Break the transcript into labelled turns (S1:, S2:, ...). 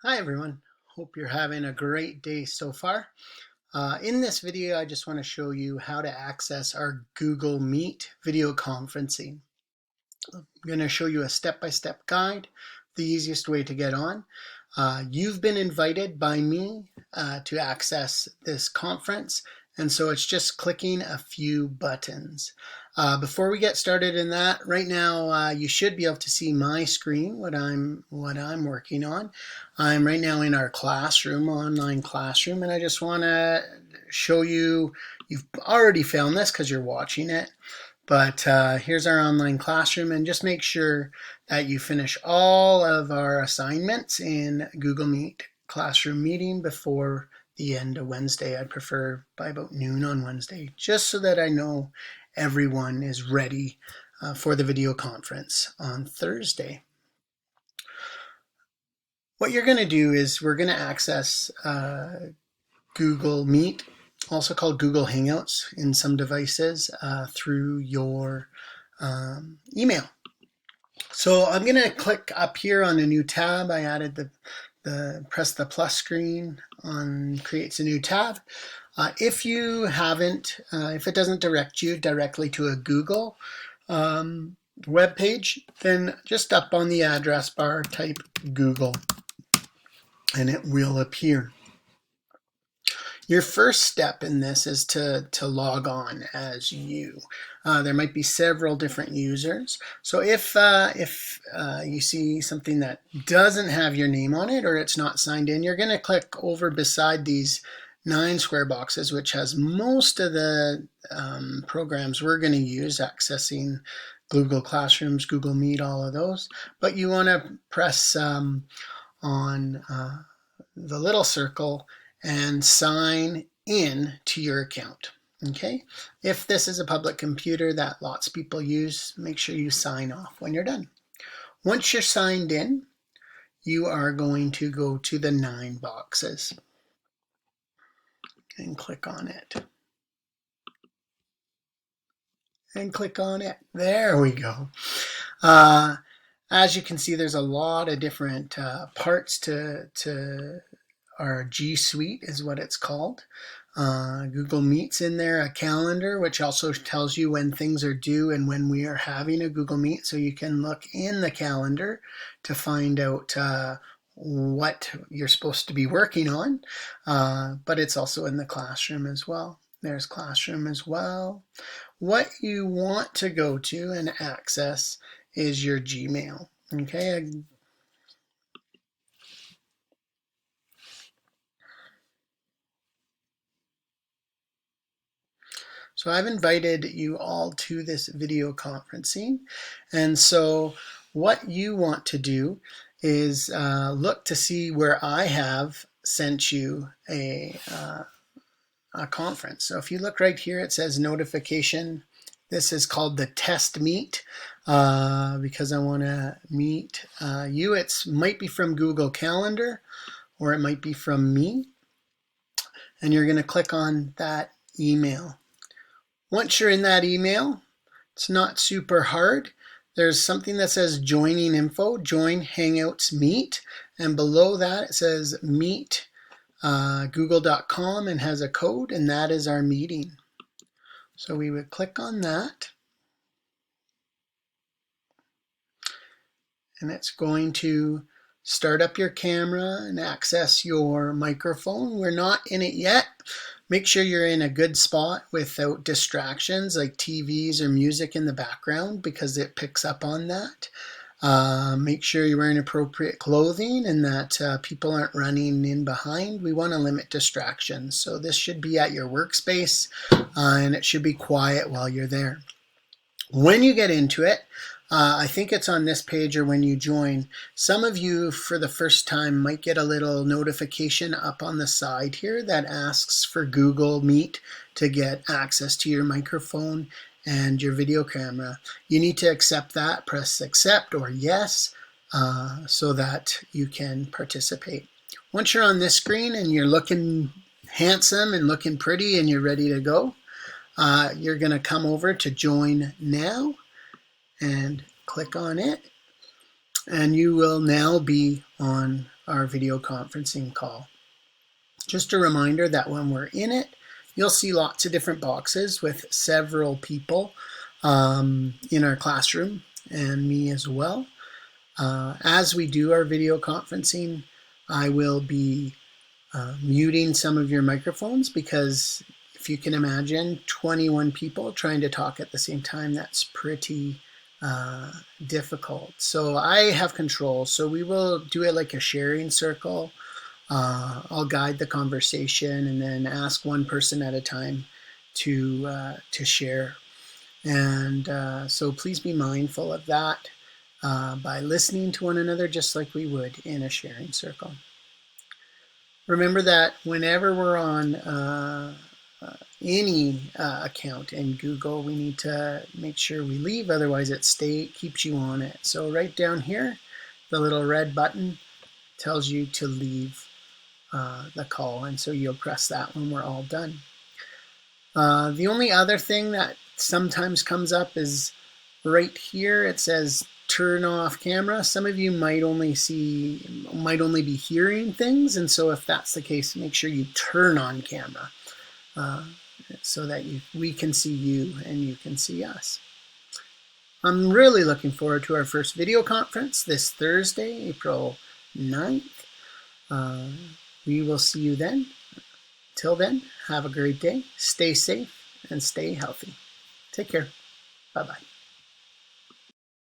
S1: Hi everyone, hope you're having a great day so far. In this video, I just want to show you how to access our Google Meet video conferencing. I'm going to show you a step-by-step guide, the easiest way to get on. You've been invited by me to access this conference, and so it's just clicking a few buttons. Before we get started in that, right now you should be able to see my screen, what I'm working on. I'm right now in our classroom, online classroom, and I just want to show you. You've already found this because you're watching it. But here's our online classroom, and just make sure that you finish all of our assignments in Google Meet classroom meeting before the end of Wednesday. I'd prefer by about noon on Wednesday, just so that I know everyone is ready for the video conference on Thursday. What you're going to do is we're going to access Google Meet, also called Google Hangouts in some devices, through your email. So I'm going to click up here on a new tab. I added press the plus screen on creates a new tab. If you haven't, if it doesn't direct you directly to a Google web page, then just up on the address bar, type Google and it will appear. Your first step in this is to log on as you. There might be several different users. So if you see something that doesn't have your name on it or it's not signed in, you're going to click over beside these 9 square boxes, which has most of the programs we're going to use accessing Google Classrooms, Google Meet, all of those. But you want to press on the little circle and sign in to your account. Okay, if this is a public computer that lots of people use, make sure you sign off when you're done. Once you're signed in, you are going to go to the 9 boxes and click on it. And click on it. There we go. As you can see, there's a lot of different parts to our G Suite is what it's called. Google Meet's in there, a calendar, which also tells you when things are due and when we are having a Google Meet. So you can look in the calendar to find out what you're supposed to be working on. But it's also in the classroom as well. There's classroom as well. What you want to go to and access is your Gmail. Okay. So I've invited you all to this video conferencing. And so what you want to do is look to see where I have sent you a conference. So if you look right here, it says notification. This is called the test meet because I want to meet you. It might be from Google Calendar or it might be from me. And you're going to click on that email. Once you're in that email, it's not super hard. There's something that says joining info, join Hangouts Meet, and below that it says meet google.com and has a code, and that is our meeting. So we would click on that, and it's going to start up your camera and access your microphone. We're not in it yet. Make sure you're in a good spot without distractions like TVs or music in the background because it picks up on that. Make sure you're wearing appropriate clothing and that people aren't running in behind. We want to limit distractions. So this should be at your workspace and it should be quiet while you're there. When you get into it, I think it's on this page or when you join, some of you for the first time might get a little notification up on the side here that asks for Google Meet to get access to your microphone and your video camera. You need to accept that, press accept or yes, so that you can participate. Once you're on this screen and you're looking handsome and looking pretty and you're ready to go, you're going to come over to join now and click on it. And you will now be on our video conferencing call. Just a reminder that when we're in it, you'll see lots of different boxes with several people in our classroom and me as well. As we do our video conferencing, I will be muting some of your microphones because if you can imagine 21 people trying to talk at the same time, that's pretty difficult. So I have control. So we will do it like a sharing circle. I'll guide the conversation and then ask one person at a time to share. And so please be mindful of that by listening to one another just like we would in a sharing circle. Remember that whenever we're on any account in Google, we need to make sure we leave, otherwise it keeps you on it. So right down here, the little red button tells you to leave the call, and so you'll press that when we're all done. The only other thing that sometimes comes up is right here. It says turn off camera. Some of you might only be hearing things, and so if that's the case, make sure you turn on camera so that we can see you and you can see us. I'm really looking forward to our first video conference this Thursday, April 9th. We will see you then. Till then, have a great day, stay safe, and stay healthy. Take care. Bye-bye.